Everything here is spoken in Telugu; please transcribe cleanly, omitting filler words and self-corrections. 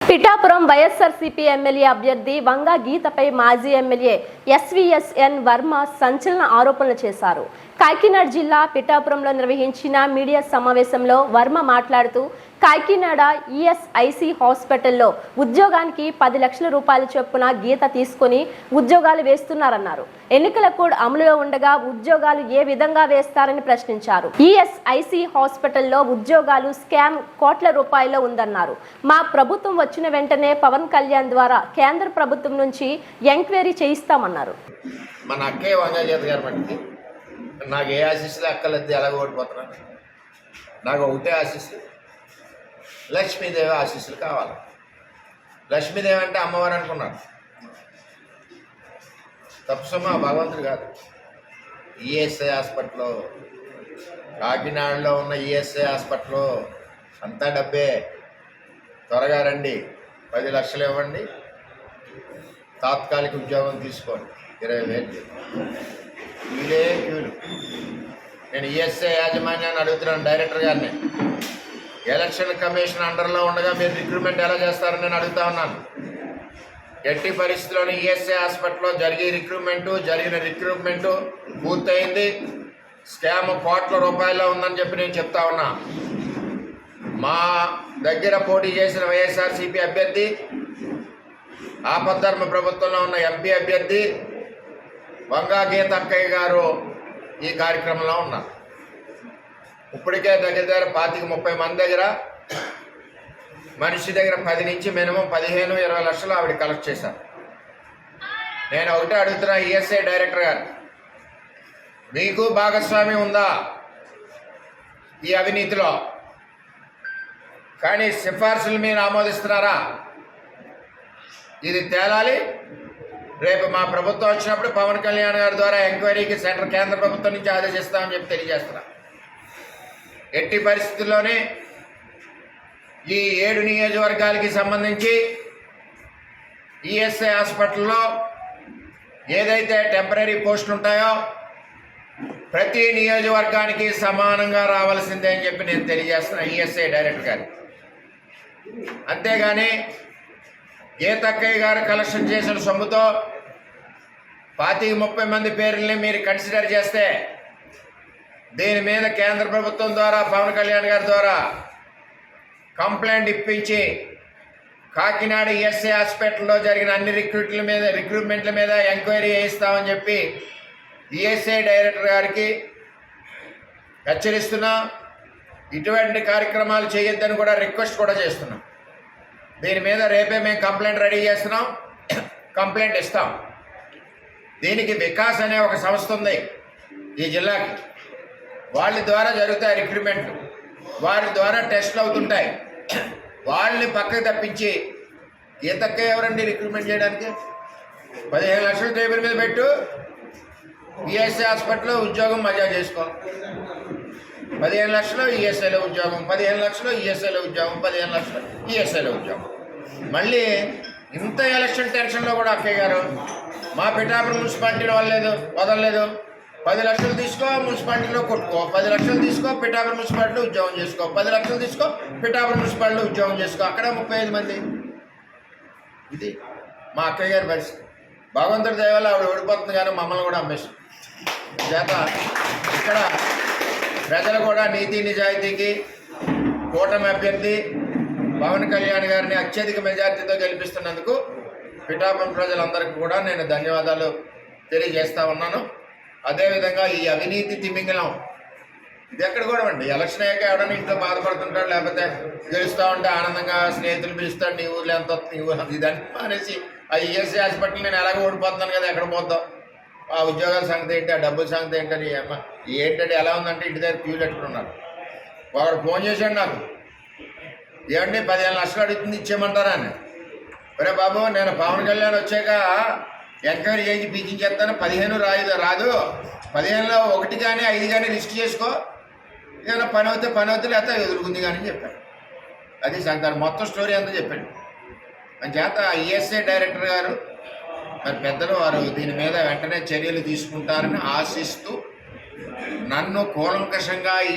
పిఠాపురం వైఎస్ఆర్సీపీ ఎమ్మెల్యే అభ్యర్థి వంగా గీతపై మాజీ ఎమ్మెల్యే ఎస్వీఎస్ఎన్ వర్మ సంచలన ఆరోపణలు చేశారు. కాకినాడ జిల్లా పిఠాపురంలో నిర్వహించిన మీడియా సమావేశంలో వర్మ మాట్లాడుతూ కాకినాడ ఈఎస్ఐసి హాస్పిటల్లో ఉద్యోగానికి 10 లక్షల రూపాయల చొప్పున గీత తీసుకుని ఉద్యోగాలు వేస్తున్నారన్నారు. ఎన్నికల కోడ్ అమలులో ఉండగా ఉద్యోగాలు ఏ విధంగా వేస్తారని ప్రశ్నించారు. ఈఎస్ఐసి హాస్పిటల్లో ఉద్యోగాలు స్కామ్ కోట్ల రూపాయల్లో ఉందన్నారు. మా ప్రభుత్వం వచ్చిన వెంటనే పవన్ కళ్యాణ్ ద్వారా కేంద్ర ప్రభుత్వం నుంచి ఎంక్వైరీ చేయిస్తామన్నారు. మన అక్కయ్య వంగా గీత గారు బట్టి నాకు ఏ ఆశీస్సులు అక్కలద్ది ఎలాగ ఓడిపోతున్నాను. నాకు ఒకటే ఆశీస్సులు, లక్ష్మీదేవి ఆశీస్సులు కావాలి. లక్ష్మీదేవి అంటే అమ్మవారు అనుకున్నాను. తప్పుసమ్మా భగవంతుడు కాదు. ఈఎస్ఐ హాస్పిటల్లో, కాకినాడలో ఉన్న ఈఎస్ఐ హాస్పిటల్లో అంతా డబ్బే. త్వరగా రండి, 10 లక్షలు ఇవ్వండి, తాత్కాలిక ఉద్యోగం తీసుకోండి, 20,000 వీలే క్యూలు. నేను ఈఎస్ఐ యాజమాన్యాన్ని అడుగుతున్నాను, డైరెక్టర్ గారిని. ఎలక్షన్ కమిషన్ అండర్లో ఉండగా మీరు రిక్రూట్మెంట్ ఎలా చేస్తారని నేను అడుగుతా ఉన్నాను. ఎట్టి పరిస్థితుల్లోని ఈఎస్ఐ హాస్పిటల్లో జరిగిన రిక్రూట్మెంటు పూర్తయింది. స్కామ్ కోట్ల రూపాయల్లో ఉందని చెప్పి నేను చెప్తా ఉన్నా. మా దగ్గర పోటీ చేసిన వైఎస్ఆర్సీపీ అభ్యర్థి, ఆపద్ధర్మ ప్రభుత్వంలో ఉన్న ఎంపీ అభ్యర్థి వంగా గీత అక్కయ్య గారు ఈ కార్యక్రమంలో ఉన్నారు. ఇప్పటికే దగ్గర 25-30 మంది దగ్గర, మనిషి దగ్గర 10 నుంచి మినిమం 15-20 లక్షలు ఆవిడ కలెక్ట్ చేశారు. నేను ఒకటే అడుగుతున్నా, ఈఎస్ఐ డైరెక్టర్ గారు, మీకు భాగస్వామి ఉందా ఈ అవినీతిలో? కానీ సిఫార్సులు మీరు ఆమోదిస్తున్నారా? ఇది తేలాలి. రేపు మా ప్రభుత్వం వచ్చినప్పుడు పవన్ కళ్యాణ్ గారి ద్వారా ఎంక్వైరీకి కేంద్ర ప్రభుత్వం నుంచి ఆదేశిస్తామని చెప్పి తెలియజేస్తున్నా. ఎట్టి పరిస్థితుల్లోనే ఈ 7 నియోజకవర్గాలకి సంబంధించి ఈఎస్ఐ హాస్పిటల్లో ఏదైతే టెంపరీ పోస్టులు ఉంటాయో ప్రతి నియోజకవర్గానికి సమానంగా రావాల్సిందే అని చెప్పి నేను తెలియజేస్తున్నా ఈఎస్ఐ డైరెక్టర్ గారు. అంతేగాని గీతక్కయ్య గారు కలెక్షన్ చేసిన సొమ్ముతో 25-30 మంది పేర్లని మీరు కన్సిడర్ చేస్తే దీని మీద కేంద్ర ప్రభుత్వం ద్వారా పవన్ కళ్యాణ్ గారి ద్వారా కంప్లైంట్ ఇప్పించి కాకినాడ ఈఎస్ఐ హాస్పిటల్లో జరిగిన అన్ని రిక్రూట్మెంట్ల మీద ఎంక్వైరీ చేయిస్తామని చెప్పి ఈఎస్ఐ డైరెక్టర్ గారికి హెచ్చరిస్తున్నా. ఇటువంటి కార్యక్రమాలు చేయొద్దని కూడా రిక్వెస్ట్ కూడా చేస్తున్నాం. దీని మీద రేపే మేము కంప్లైంట్ రెడీ చేస్తున్నాం, కంప్లైంట్ ఇస్తాం. దీనికి వికాస్ అనే ఒక సంస్థ ఉంది ఈ జిల్లాకి. వాళ్ళ ద్వారా జరుగుతాయి రిక్రూట్మెంట్లు, వారి ద్వారా టెస్ట్లు అవుతుంటాయి. వాళ్ళని పక్కకు తప్పించి గీతకే ఎవరండి రిక్రూట్మెంట్ చేయడానికి? 15 లక్షలు టేబుల్ మీద పెట్టు, ఈఎస్ఐ హాస్పిటల్లో ఉద్యోగం మజా చేసుకో. 15 లక్షలు ఈఎస్ఐలో ఉద్యోగం, 15 లక్షలు ఈఎస్ఐలో ఉద్యోగం, 15 లక్షలు ఈఎస్ఐలో ఉద్యోగం. మళ్ళీ ఇంత ఎలక్షన్ టెన్షన్లో కూడా అక్కయ్య గారు మా పిఠాపురం మున్సిపాలిటీలో వదలలేదు. 10 లక్షలు తీసుకో, మున్సిపాలిటీలో కొట్టుకో, 10 లక్షలు తీసుకో, పిఠాపురం మున్సిపాలిటీలో ఉద్యోగం చేసుకో, 10 లక్షలు తీసుకో, పిఠాపురం మున్సిపాలిటీలో ఉద్యోగం చేసుకో. అక్కడ 35 మంది. ఇది మా అక్కయ్య గారి పరిస్థితి. భగవంతుడి దయ వల్ల ఆవిడ ఓడిపోతుంది, కానీ మమ్మల్ని కూడా అమ్మేస్తుంది. చేత ఇక్కడ ప్రజలు కూడా నీతి నిజాయితీకి కూటమి అభ్యర్థి పవన్ కళ్యాణ్ గారిని అత్యధిక మెజార్టీతో గెలిపిస్తున్నందుకు పిఠాపురం ప్రజలందరికీ కూడా నేను ధన్యవాదాలు తెలియజేస్తా ఉన్నాను. అదేవిధంగా ఈ అవినీతి తిమింగలం ఇది ఎక్కడ కూడా అండి, ఎలక్షన్ అయ్యాక ఎవడన్నా ఇంట్లో బాధపడుతుంటాడు, లేకపోతే గెలుస్తూ ఉంటే ఆనందంగా స్నేహితులు పిలుస్తాడు, నీ ఊర్లో ఎంత వస్తుంది, నీ ఊరు ఇదని అనేసి ఆ ఈఎస్ఐ హాస్పిటల్ నేను ఎలాగో ఓడిపోతున్నాను కదా, ఎక్కడ పోతాం, ఆ ఉద్యోగాల సంగతి ఏంటి, ఆ డబ్బుల సంగతి ఏంటని ఏంటంటే ఎలా ఉందంటే ఇంటి దగ్గర క్యూ పెట్టుకున్నారు. వాడు ఫోన్ చేశాడు నాకు, ఏమండి 15 లక్షలు అడుగుతుంది ఇచ్చేయమంటారా అని. ఒరే బాబు, నేను పవన్ కళ్యాణ్ వచ్చాక ఎంక్వైరీ చేసి పీకించేస్తాను, 15 రాదు, 15లో 1 కానీ 5 కానీ రిస్క్ చేసుకో, ఏమైనా పని అవుతే లేకపోతే ఎదురుకుంది కానీ చెప్పాను. అది సంగతి, మొత్తం స్టోరీ అంతా చెప్పాడు. అని చేత ఈఎస్ఐ డైరెక్టర్ గారు మరి పెద్దలు వారు దీని మీద వెంటనే చర్యలు తీసుకుంటారని ఆశిస్తూ నన్ను కూలంకషంగా